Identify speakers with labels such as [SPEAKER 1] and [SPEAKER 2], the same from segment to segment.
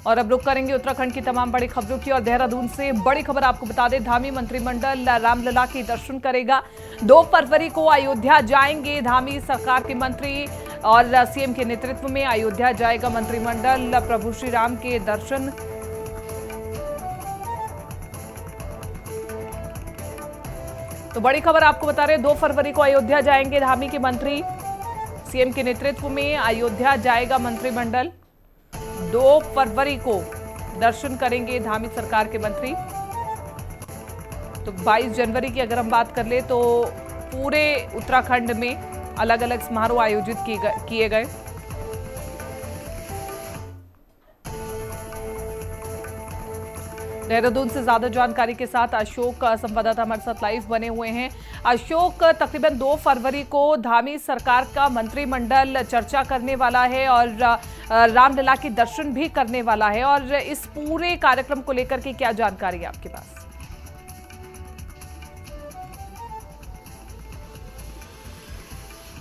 [SPEAKER 1] और अब रुक करेंगे उत्तराखंड की तमाम बड़ी खबरों की। और देहरादून से बड़ी खबर आपको बता दें, धामी मंत्रिमंडल रामलला के दर्शन करेगा। 2 फरवरी को अयोध्या जाएंगे धामी सरकार के मंत्री और सीएम के नेतृत्व में अयोध्या जाएगा मंत्रिमंडल। प्रभु श्री राम के दर्शन तो बड़ी खबर आपको बता रहे, 2 फरवरी को अयोध्या जाएंगे धामी के मंत्री, सीएम के नेतृत्व में अयोध्या जाएगा मंत्रिमंडल। 2 फरवरी को दर्शन करेंगे धामी सरकार के मंत्री। तो 22 जनवरी की अगर हम बात कर ले तो पूरे उत्तराखंड में अलग अलग समारोह आयोजित किए गए। देहरादून से ज्यादा जानकारी के साथ अशोक संवाददाता हमारे साथ लाइव बने हुए हैं। अशोक, तकरीबन 2 फरवरी को धामी सरकार का मंत्रिमंडल चर्चा करने वाला है और रामलला के दर्शन भी करने वाला है, और इस पूरे कार्यक्रम को लेकर के क्या जानकारी है आपके पास?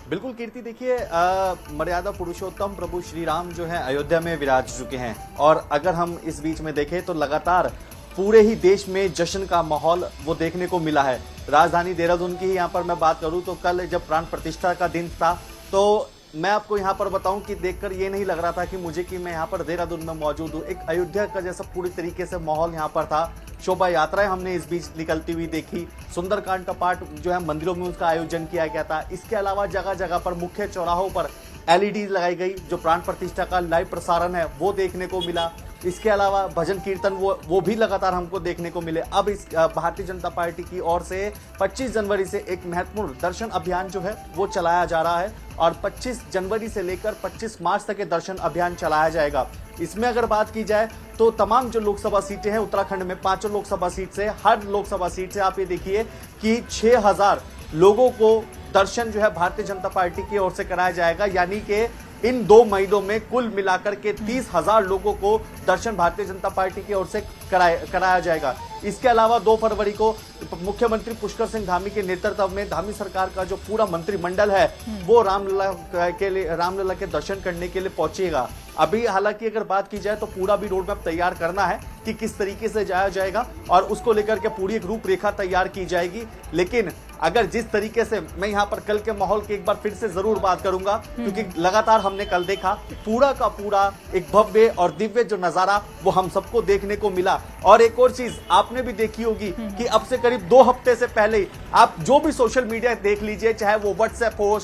[SPEAKER 2] बिल्कुल कीर्ति, देखिए मर्यादा पुरुषोत्तम प्रभु श्री राम जो है अयोध्या में विराज चुके हैं, और अगर हम इस बीच में देखें तो लगातार पूरे ही देश में जश्न का माहौल वो देखने को मिला है। राजधानी देहरादून की ही यहाँ पर मैं बात करूँ तो कल जब प्राण प्रतिष्ठा का दिन था तो मैं आपको यहाँ पर बताऊं कि देखकर ये नहीं लग रहा था कि मुझे कि मैं यहाँ पर देहरादून में मौजूद हूँ। एक अयोध्या का जैसा पूरी तरीके से माहौल यहाँ पर था। शोभा यात्राएं हमने इस बीच निकलती हुई देखी। सुंदरकांड का पाठ जो है मंदिरों में उसका आयोजन किया गया था। इसके अलावा जगह जगह पर मुख्य चौराहों पर एलईडी लगाई गई, जो प्राण प्रतिष्ठा का लाइव प्रसारण है वो देखने को मिला। इसके अलावा भजन कीर्तन वो भी लगातार हमको देखने को मिले। अब इस भारतीय जनता पार्टी की ओर से 25 जनवरी से एक महत्वपूर्ण दर्शन अभियान जो है वो चलाया जा रहा है, और 25 जनवरी से लेकर 25 मार्च तक ये दर्शन अभियान चलाया जाएगा। इसमें अगर बात की जाए तो तमाम जो लोकसभा सीटें हैं उत्तराखंड में 5 लोकसभा सीट से, हर लोकसभा सीट से आप ये देखिए कि 6000 लोगों को दर्शन जो है भारतीय जनता पार्टी की ओर से कराया जाएगा। यानी कि इन 2 महीनों में कुल मिलाकर के 30,000 लोगों को दर्शन भारतीय जनता पार्टी की ओर से कराया जाएगा। इसके अलावा 2 फरवरी को मुख्यमंत्री पुष्कर सिंह धामी के नेतृत्व में धामी सरकार का जो पूरा मंत्रिमंडल है वो रामलला के दर्शन करने के लिए पहुंचेगा। अभी हालांकि अगर बात की जाए तो पूरा भी रोड मैप तैयार करना है कि किस तरीके से जाया जाएगा, और उसको लेकर के पूरी एक रूपरेखा तैयार की जाएगी। लेकिन अगर जिस तरीके से मैं यहाँ पर कल के माहौल की एक बार फिर से जरूर बात करूंगा, क्योंकि लगातार हमने कल देखा पूरा का पूरा एक भव्य और दिव्य जो नजारा वो हम सबको देखने को मिला। और एक और चीज आपने भी देखी होगी कि अब से करीब 2 हफ्ते से पहले आप जो भी सोशल मीडिया देख लीजिए, चाहे वो व्हाट्सएप हो,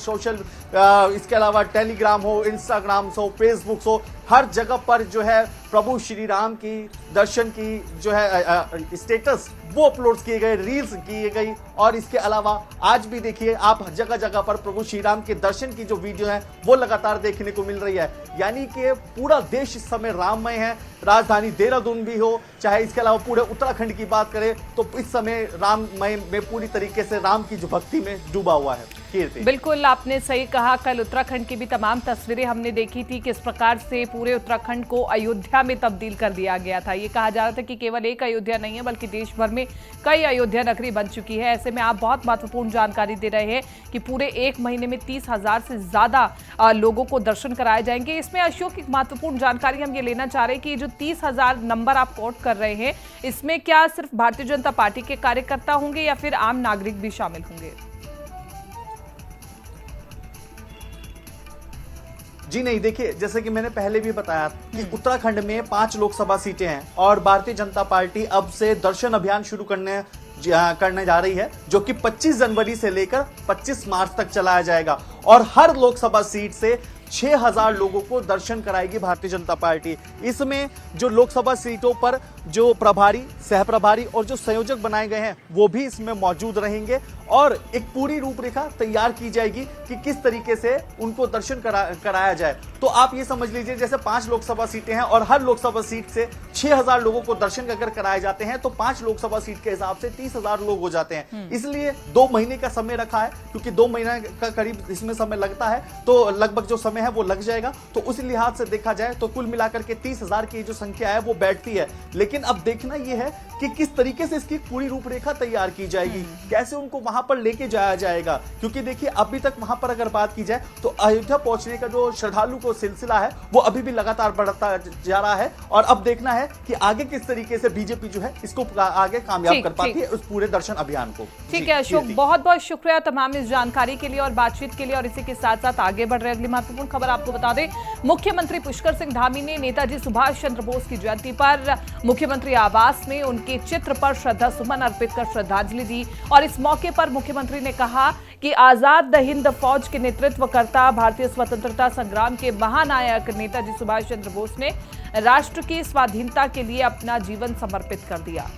[SPEAKER 2] इसके अलावा टेलीग्राम हो, इंस्टाग्राम हो, फेसबुक हो, हर जगह पर जो है प्रभु श्री राम की दर्शन की जो है स्टेटस वो अपलोड किए गए, रील्स किए गई। और इसके अलावा आज भी देखिए आप जगह जगह पर प्रभु श्री राम के दर्शन की जो वीडियो है वो लगातार देखने को मिल रही है। यानी कि पूरा देश इस समय राममय है। राजधानी देहरादून भी हो, चाहे इसके अलावा पूरे उत्तराखंड की बात करें तो इस समय राममय में पूरी तरीके से राम की जो भक्ति में डूबा हुआ है।
[SPEAKER 1] बिल्कुल आपने सही कहा। कल उत्तराखंड की भी तमाम तस्वीरें हमने देखी थी, किस प्रकार से पूरे उत्तराखंड को अयोध्या में तब्दील कर दिया गया था। ये कहा जा रहा था कि केवल एक अयोध्या नहीं है बल्कि देश भर में कई अयोध्या नगरी बन चुकी है। ऐसे में आप बहुत महत्वपूर्ण जानकारी दे रहे हैं कि पूरे 1 महीने में 30,000 से ज्यादा लोगों को दर्शन कराए जाएंगे। इसमें अशोक एक महत्वपूर्ण जानकारी हम ये लेना चाह रहे हैं कि जो 30,000 नंबर आप कोट कर रहे हैं, इसमें क्या सिर्फ भारतीय जनता पार्टी के कार्यकर्ता होंगे या फिर आम नागरिक भी शामिल होंगे?
[SPEAKER 2] जी नहीं, देखिए जैसे कि मैंने पहले भी बताया कि उत्तराखंड में 5 लोकसभा सीटें हैं, और भारतीय जनता पार्टी अब से दर्शन अभियान शुरू करने जा रही है, जो कि 25 जनवरी से लेकर 25 मार्च तक चलाया जाएगा। और हर लोकसभा सीट से 6000 लोगों को दर्शन कराएगी भारतीय जनता पार्टी। इसमें जो लोकसभा सीटों पर जो प्रभारी, सह प्रभारी और जो संयोजक बनाए गए हैं वो भी इसमें मौजूद रहेंगे, और एक पूरी रूपरेखा तैयार की जाएगी कि किस तरीके से उनको दर्शन कराया जाए। तो आप ये समझ लीजिए जैसे 5 लोकसभा सीटें हैं और हर लोकसभा सीट से 6000 लोगों को दर्शन अगर कराए जाते हैं तो 5 लोकसभा सीट के हिसाब से 30,000 लोग हो जाते हैं। इसलिए 2 महीने का समय रखा है, क्योंकि 2 महीने का करीब इसमें समय लगता है, तो लगभग जो समय है वो लग जाएगा। तो उस लिहाज से देखा जाए तो कुल मिलाकर के 30,000 की जो संख्या है वो बैठती है। लेकिन अब देखना यह है कि किस तरीके से इसकी पूरी रूपरेखा तैयार की जाएगी, कैसे उनको वहां पर लेके जाया जाएगा। क्योंकि देखिए अभी तक वहां पर अगर बात की जाए तो अयोध्या पहुंचने का जो श्रद्धालु जो सिलसिला है वो अभी भी लगातार बढ़ता जा रहा है और अब देखना है कि आगे किस तरीके से बीजेपी जो है इसको आगे कामयाब कर पाती है उस पूरे दर्शन अभियान को।
[SPEAKER 1] ठीक है अशोक, बहुत बहुत शुक्रिया तमाम इस जानकारी के लिए और बातचीत के लिए। और इसी के साथ साथ आगे बढ़ रहे अगली महत्वपूर्ण खबर आपको बता दें, मुख्यमंत्री पुष्कर सिंह धामी ने नेताजी सुभाष चंद्र बोस की जयंती पर मुख्यमंत्री आवास में उनके चित्र पर श्रद्धा सुमन अर्पित कर श्रद्धांजलि दी। और इस मौके पर मुख्यमंत्री ने कहा कि आजाद हिंद फौज के नेतृत्व करता भारतीय स्वतंत्रता संग्राम के महानायक नेताजी सुभाष चंद्र बोस ने राष्ट्र की स्वाधीनता के लिए अपना जीवन समर्पित कर दिया।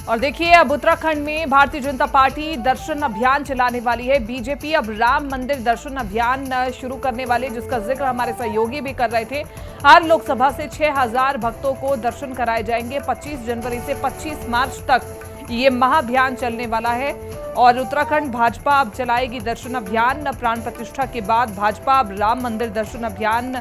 [SPEAKER 1] और देखिए, अब उत्तराखंड में भारतीय जनता पार्टी दर्शन अभियान चलाने वाली है। बीजेपी अब राम मंदिर दर्शन अभियान शुरू करने वाले, जिसका जिक्र हमारे सहयोगी भी कर रहे थे। हर लोकसभा से 6000 भक्तों को दर्शन कराए जाएंगे। 25 जनवरी से 25 मार्च तक ये महाअभियान चलने वाला है। और उत्तराखंड भाजपा अब चलाएगी दर्शन अभियान। प्राण प्रतिष्ठा के बाद भाजपा अब राम मंदिर दर्शन अभियान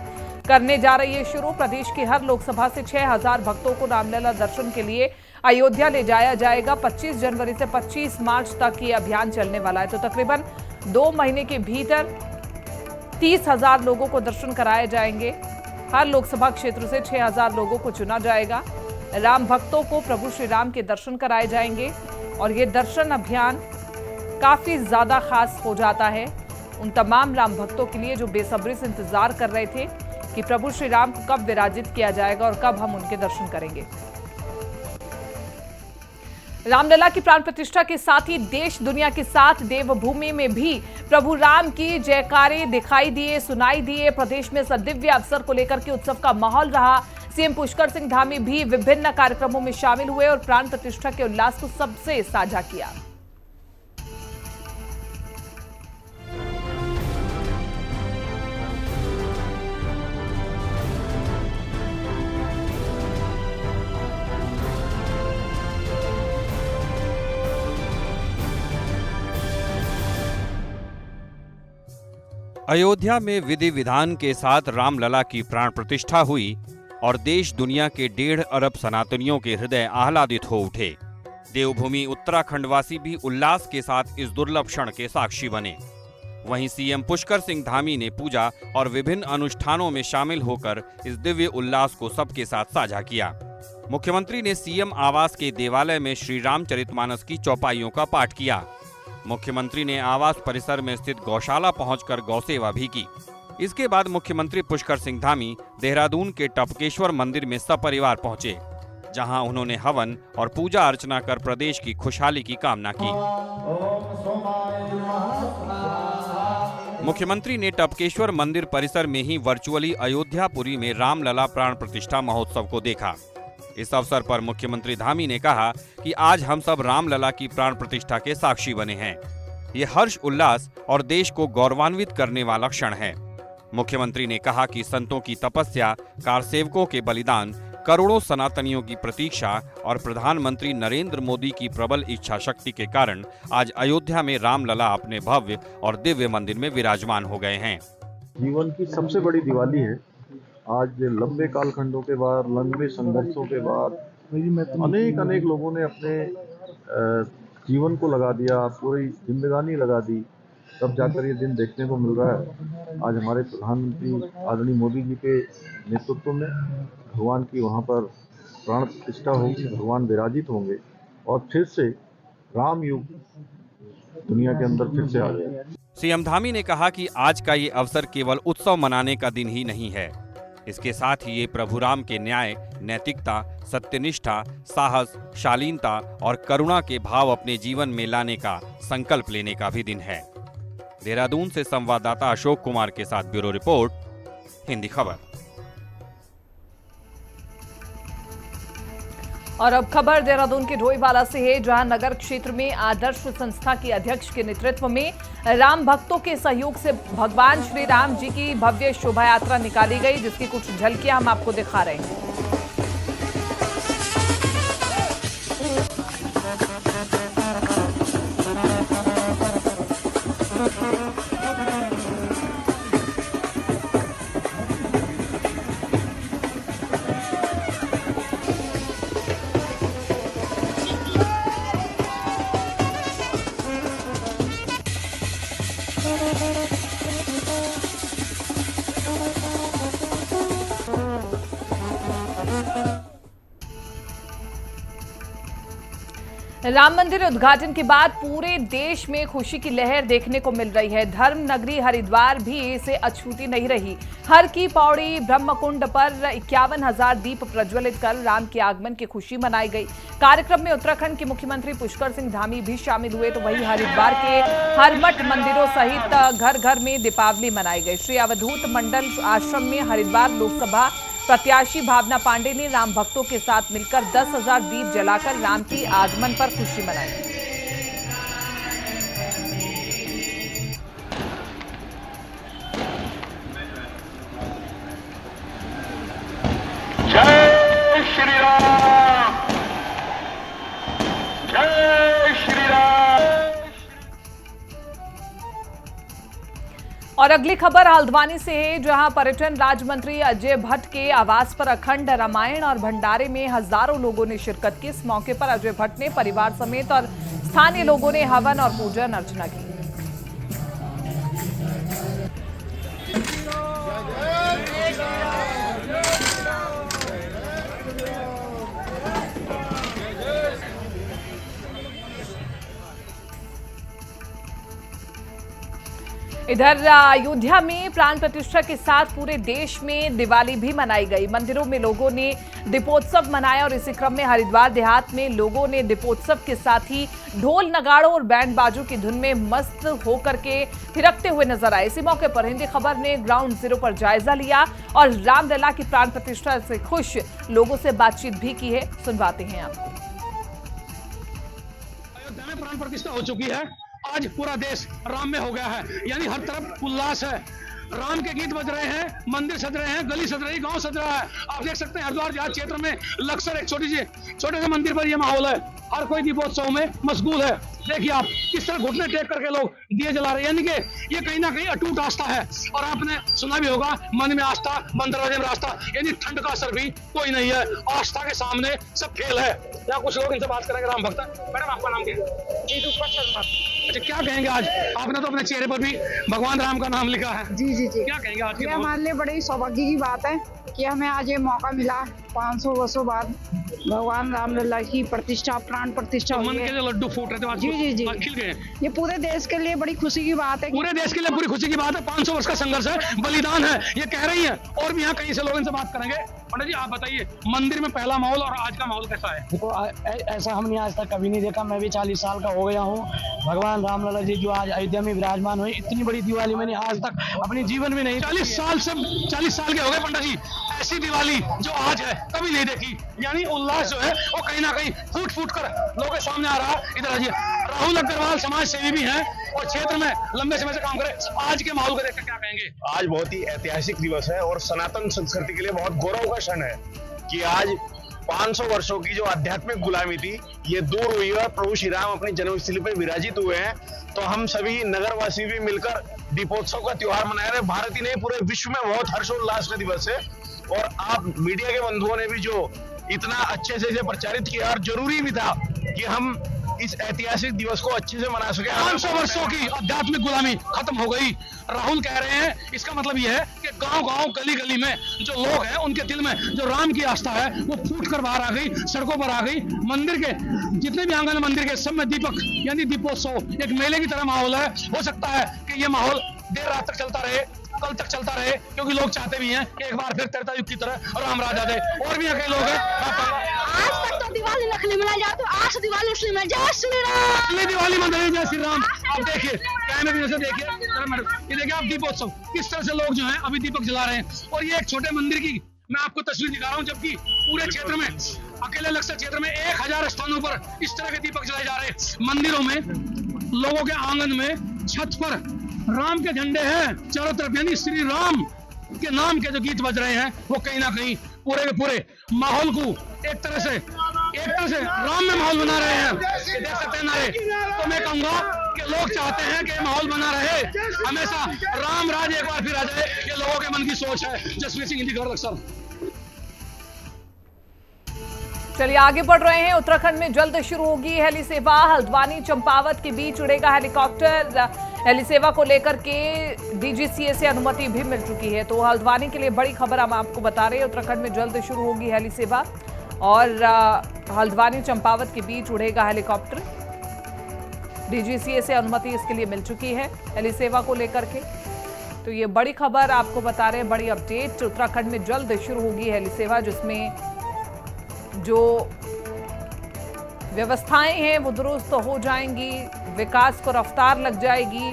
[SPEAKER 1] करने जा रही है शुरू। प्रदेश की हर लोकसभा से 6000 भक्तों को रामलला दर्शन के लिए अयोध्या ले जाया जाएगा। 25 जनवरी से 25 मार्च तक ये अभियान चलने वाला है। तो तकरीबन 2 महीने के भीतर 30,000 लोगों को दर्शन कराए जाएंगे। हर लोकसभा क्षेत्र से 6000 लोगों को चुना जाएगा। राम भक्तों को प्रभु श्री राम के दर्शन कराए जाएंगे। और ये दर्शन अभियान काफी ज्यादा खास हो जाता है उन तमाम राम भक्तों के लिए जो बेसब्री से इंतजार कर रहे थे कि प्रभु श्री राम को कब विराजित किया जाएगा और कब हम उनके दर्शन करेंगे। रामलला की प्राण प्रतिष्ठा के साथ ही देश दुनिया के साथ देवभूमि में भी प्रभु राम की जयकारे दिखाई दिए, सुनाई दिए। प्रदेश में सदिव्य अवसर को लेकर के उत्सव का माहौल रहा। सीएम पुष्कर सिंह धामी भी विभिन्न कार्यक्रमों में शामिल हुए और प्राण प्रतिष्ठा के उल्लास को सबसे साझा किया।
[SPEAKER 3] अयोध्या में विधि विधान के साथ रामलला की प्राण प्रतिष्ठा हुई और देश दुनिया के 1.5 अरब सनातनियों के हृदय आह्लादित हो उठे। देवभूमि उत्तराखंडवासी भी उल्लास के साथ इस दुर्लभ क्षण के साक्षी बने। वहीं सीएम पुष्कर सिंह धामी ने पूजा और विभिन्न अनुष्ठानों में शामिल होकर इस दिव्य उल्लास को सबके साथ साझा किया। मुख्यमंत्री ने सीएम आवास के देवालय में श्री रामचरितमानस की चौपाइयों का पाठ किया। मुख्यमंत्री ने आवास परिसर में स्थित गौशाला पहुंचकर गौसेवा भी की। इसके बाद मुख्यमंत्री पुष्कर सिंह धामी देहरादून के टपकेश्वर मंदिर में सपरिवार पहुंचे, जहां उन्होंने हवन और पूजा अर्चना कर प्रदेश की खुशहाली की कामना की। मुख्यमंत्री ने टपकेश्वर मंदिर परिसर में ही वर्चुअली अयोध्यापुरी में रामलला प्राण प्रतिष्ठा महोत्सव को देखा। इस अवसर पर मुख्यमंत्री धामी ने कहा कि आज हम सब रामलला की प्राण प्रतिष्ठा के साक्षी बने हैं। ये हर्ष उल्लास और देश को गौरवान्वित करने वाला क्षण है। मुख्यमंत्री ने कहा कि संतों की तपस्या, कारसेवकों के बलिदान, करोड़ों सनातनियों की प्रतीक्षा और प्रधानमंत्री नरेंद्र मोदी की प्रबल इच्छा शक्ति के कारण आज अयोध्या में रामलला अपने भव्य और दिव्य मंदिर में विराजमान हो गए हैं।
[SPEAKER 4] जीवन की सबसे बड़ी दिवाली है। आज लंबे कालखंडों के बाद, लंबे संघर्षों के बाद अनेक लोगों ने अपने जीवन को लगा दिया, पूरी जिंदगानी लगा दी, तब जाकर ये दिन देखने को मिल रहा है। आज हमारे प्रधानमंत्री आदरणीय मोदी जी के नेतृत्व में भगवान की वहाँ पर प्राण प्रतिष्ठा होगी, भगवान विराजित होंगे और फिर से राम युग दुनिया के अंदर फिर से आ गया।
[SPEAKER 3] सीएम धामी ने कहा कि आज का ये अवसर केवल उत्सव मनाने का दिन ही नहीं है, इसके साथ ही ये प्रभु राम के न्याय, नैतिकता, सत्यनिष्ठा, साहस, शालीनता और करुणा के भाव अपने जीवन में लाने का संकल्प लेने का भी दिन है। देहरादून से संवाददाता अशोक कुमार के साथ ब्यूरो रिपोर्ट, हिंदी खबर।
[SPEAKER 1] और अब खबर देहरादून के ढोईवाला से है, जहां नगर क्षेत्र में आदर्श संस्था की अध्यक्ष के नेतृत्व में राम भक्तों के सहयोग से भगवान श्री राम जी की भव्य शोभा यात्रा निकाली गई, जिसकी कुछ झलकियां हम आपको दिखा रहे हैं। राम मंदिर उद्घाटन के बाद पूरे देश में खुशी की लहर देखने को मिल रही है। धर्म नगरी हरिद्वार भी इसे अछूती नहीं रही। हर की पौड़ी ब्रह्मकुंड पर 51,000 दीप प्रज्वलित कर राम के आगमन की खुशी मनाई गई। कार्यक्रम में उत्तराखंड के मुख्यमंत्री पुष्कर सिंह धामी भी शामिल हुए, तो वहीं हरिद्वार के हर मठ मंदिरों सहित घर घर में दीपावली मनाई गई। श्री अवधूत मंडल आश्रम में हरिद्वार लोकसभा प्रत्याशी भावना पांडे ने राम भक्तों के साथ मिलकर 10,000 दीप जलाकर राम के आगमन पर खुशी मनाई।
[SPEAKER 5] जय श्री राम, जय श्री राम।
[SPEAKER 1] और अगली खबर हल्द्वानी से है, जहां पर्यटन राज्य मंत्री अजय भट्ट के आवास पर अखंड रामायण और भंडारे में हजारों लोगों ने शिरकत की। इस मौके पर अजय भट्ट ने परिवार समेत और स्थानीय लोगों ने हवन और पूजन अर्चना की। इधर अयोध्या में प्राण प्रतिष्ठा के साथ पूरे देश में दिवाली भी मनाई गई। मंदिरों में लोगों ने दीपोत्सव मनाया और इसी क्रम में हरिद्वार देहात में लोगों ने दीपोत्सव के साथ ही ढोल नगाड़ों और बैंड बाजों की धुन में मस्त होकर के थिरकते हुए नजर आए। इसी मौके पर हिंदी खबर ने ग्राउंड जीरो पर जायजा लिया और रामलला की प्राण प्रतिष्ठा से खुश लोगों से बातचीत भी की है। सुनवाते हैं आपको।
[SPEAKER 6] अयोध्या में प्राण प्रतिष्ठा हो चुकी है। आज पूरा देश राम में हो गया है, यानी हर तरफ उल्लास है। राम के गीत बज रहे हैं, मंदिर सज रहे हैं, गली सज रही, गांव सज रहा है। आप देख सकते हैं हरिद्वार देहात क्षेत्र में लक्सर एक छोटे से मंदिर पर यह माहौल है। हर कोई दीपोत्सव में मशगूल है। देखिए आप किस तरह घुटने टेक करके लोग दिए जला रहे हैं, यानी कि ये कहीं ना कहीं अटूट आस्था है। और आपने सुना भी होगा, मन में आस्था मन दरवाजे में रास्ता, यानी ठंड का असर भी कोई नहीं है। आस्था के सामने सब खेल है। यहाँ कुछ लोग इनसे बात करेंगे। राम भक्त मैडम, आपका नाम क्या है? अच्छा, क्या कहेंगे आज? आपने तो अपने चेहरे पर भी भगवान राम का नाम लिखा है।
[SPEAKER 7] जी जी जी,
[SPEAKER 6] क्या कहेंगे आज?
[SPEAKER 7] ये हमारे लिए बड़ी सौभाग्य की बात है कि हमें आज ये मौका मिला। 500 वर्षों बाद भगवान रामलला की प्रतिष्ठा, प्राण प्रतिष्ठा
[SPEAKER 6] मन
[SPEAKER 7] हुई
[SPEAKER 6] के
[SPEAKER 7] है।
[SPEAKER 6] जो लड्डू फूट रहे थे आज
[SPEAKER 7] जी जी जी,
[SPEAKER 6] खिल गए।
[SPEAKER 7] ये पूरे देश के लिए बड़ी खुशी की बात है।
[SPEAKER 6] पूरे देश के लिए पूरी खुशी की बात है। 500 वर्ष का संघर्ष है, बलिदान है, ये कह रही है। और भी यहाँ कई से लोग इनसे बात करेंगे। पंडित जी, आप बताइए, मंदिर में पहला माहौल और आज का माहौल कैसा है?
[SPEAKER 8] देखो, ऐसा हमने आज तक कभी नहीं देखा। मैं भी 40 साल का हो गया हूँ। भगवान रामलला जी जो आज अयोध्या में विराजमान हुए, इतनी बड़ी दिवाली मैंने आज तक अपने जीवन में नहीं।
[SPEAKER 6] 40 साल के हो गए पंडित जी। ऐसी दिवाली जो आज है कभी नहीं देखी। यानी उल्लास जो है वो कहीं ना कहीं फूट फूट कर लोगों के सामने आ रहा है। इधर आइए, राहुल अग्रवाल समाज सेवी भी हैं और क्षेत्र में लंबे समय से काम करे। आज के माहौल को देखकर क्या कहेंगे?
[SPEAKER 9] आज बहुत ही ऐतिहासिक दिवस है और सनातन संस्कृति के लिए बहुत गौरव का क्षण है कि आज 500 वर्षों की जो आध्यात्मिक गुलामी थी, ये दूर हुई है और प्रभु श्री राम अपनी जन्मस्थली पर विराजित हुए हैं। तो हम सभी नगरवासी भी मिलकर दीपोत्सव का त्योहार मना रहे हैं। भारत ही नहीं, पूरे विश्व में बहुत हर्षोल्लास का दिवस है। और आप मीडिया के बंधुओं ने भी जो इतना अच्छे से इसे प्रचारित किया, और जरूरी भी था कि हम इस ऐतिहासिक दिवस को अच्छे से मना सके।
[SPEAKER 6] 500 वर्षों की आध्यात्मिक गुलामी खत्म हो गई। राहुल कह रहे हैं, इसका मतलब यह है कि गांव-गांव, गली-गली में जो लोग हैं, उनके दिल में जो राम की आस्था है वो फूट कर बाहर आ गई, सड़कों पर आ गई। मंदिर के जितने भी आंगन मंदिर के सब में दीपक, यानी दीपोत्सव, एक मेले की तरह माहौल है। हो सकता है कि ये माहौल देर रात तक चलता रहे, कल तक चलता रहे, क्योंकि लोग चाहते भी हैं कि एक बार फिर त्रेता युग की तरह राम राज आ जाए। और भी कई लोग हैं।
[SPEAKER 10] आज तक तो दिवाली नकली मनाई जाती है, आज दिवाली असली में। जय श्री राम।
[SPEAKER 6] असली दिवाली मनाई, जय श्री राम। आप देखिए कैमरे में, जैसे देखिए ये देखिए आप दीपोत्सव किस तरह से लोग जो हैं अभी दीपक जला रहे हैं। और ये एक छोटे मंदिर की मैं आपको तस्वीर दिखा रहा हूँ, जबकि पूरे क्षेत्र में, अकेले लक्सर क्षेत्र में 1000 स्थानों पर इस तरह के दीपक जलाए जा रहे हैं। मंदिरों में, लोगों के आंगन में, छत पर राम के झंडे हैं चारों तरफ, यानी श्री राम के नाम के जो गीत बज रहे हैं वो कहीं ना कहीं पूरे के पूरे माहौल को एक तरह से राम में माहौल बना रहे हैं। देख सकते हैं नारे। तो मैं कहूंगा कि लोग चाहते हैं कि माहौल बना रहे, हमेशा राम राज एक बार फिर आ जाए। ये लोगों के मन की सोच है। जसवीर सिंह, हिंदी खबर लक्सर।
[SPEAKER 1] चलिए आगे बढ़ रहे हैं। उत्तराखंड में जल्द शुरू होगी हेली सेवा। हल्द्वानी चंपावत के बीच उड़ेगा हेलीकॉप्टर। हेली सेवा को लेकर के डीजीसीए से अनुमति भी मिल चुकी है। तो हल्द्वानी के लिए बड़ी खबर हम आपको बता रहे हैं, उत्तराखंड में जल्द शुरू होगी हेली सेवा और हल्द्वानी चंपावत के बीच उड़ेगा हेलीकॉप्टर। डीजीसीए से अनुमति इसके लिए मिल चुकी है हेली सेवा को लेकर के। तो ये बड़ी खबर आपको बता रहे हैं, बड़ी अपडेट। उत्तराखंड में जल्द शुरू होगी हेली सेवा, जिसमें जो व्यवस्थाएं हैं वो दुरुस्त हो जाएंगी, विकास को रफ्तार लग जाएगी,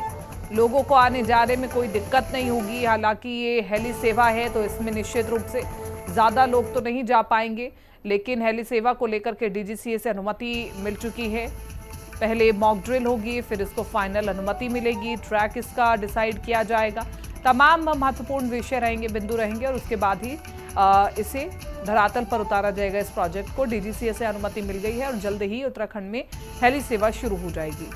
[SPEAKER 1] लोगों को आने जाने में कोई दिक्कत नहीं होगी। हालांकि ये हेली सेवा है तो इसमें निश्चित रूप से ज़्यादा लोग तो नहीं जा पाएंगे, लेकिन हेली सेवा को लेकर के डीजीसीए से अनुमति मिल चुकी है। पहले मॉक ड्रिल होगी, फिर इसको फाइनल अनुमति मिलेगी, ट्रैक इसका डिसाइड किया जाएगा, तमाम महत्वपूर्ण विषय रहेंगे, बिंदु रहेंगे और उसके बाद ही इसे धरातल पर उतारा जाएगा। इस प्रोजेक्ट को डीजीसीए से अनुमति मिल गई है और जल्द ही उत्तराखंड में हेली सेवा शुरू हो जाएगी।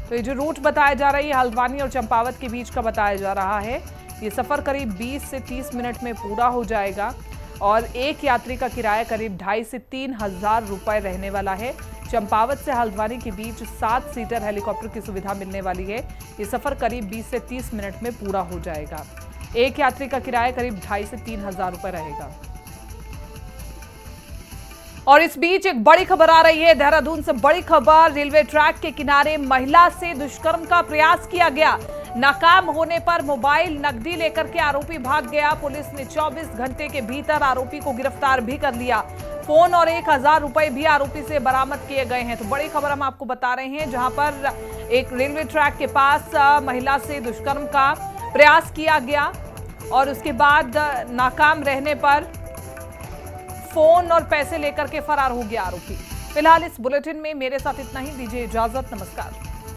[SPEAKER 1] तो ये जो रूट बताया जा रहा है, हल्द्वानी और चंपावत के बीच का बताया जा रहा है। ये सफर करीब 20 से 30 मिनट में पूरा हो जाएगा और एक यात्री का किराया करीब 2,500 से 3,000 रुपए रहने वाला है। चंपावत से हल्द्वानी के बीच 7 सीटर हेलीकॉप्टर की सुविधा मिलने वाली है। ये सफर करीब 20 से 30 मिनट में पूरा हो जाएगा। एक यात्री का किराया करीब 2,500 से 3,000 रुपए रहेगा। और इस बीच एक बड़ी खबर आ रही है, देहरादून से बड़ी खबर। रेलवे ट्रैक के किनारे महिला से दुष्कर्म का प्रयास किया गया, नाकाम होने पर मोबाइल नकदी लेकर के आरोपी भाग गया। पुलिस ने 24 घंटे के भीतर आरोपी को गिरफ्तार भी कर लिया। फोन और 1,000 रुपए भी आरोपी से बरामद किए गए हैं। तो बड़ी खबर हम आपको बता रहे हैं, जहां पर एक रेलवे ट्रैक के पास महिला से दुष्कर्म का प्रयास किया गया और उसके बाद नाकाम रहने पर फोन और पैसे लेकर के फरार हो गया आरोपी। फिलहाल इस बुलेटिन में मेरे साथ इतना ही, दीजिए इजाजत, नमस्कार।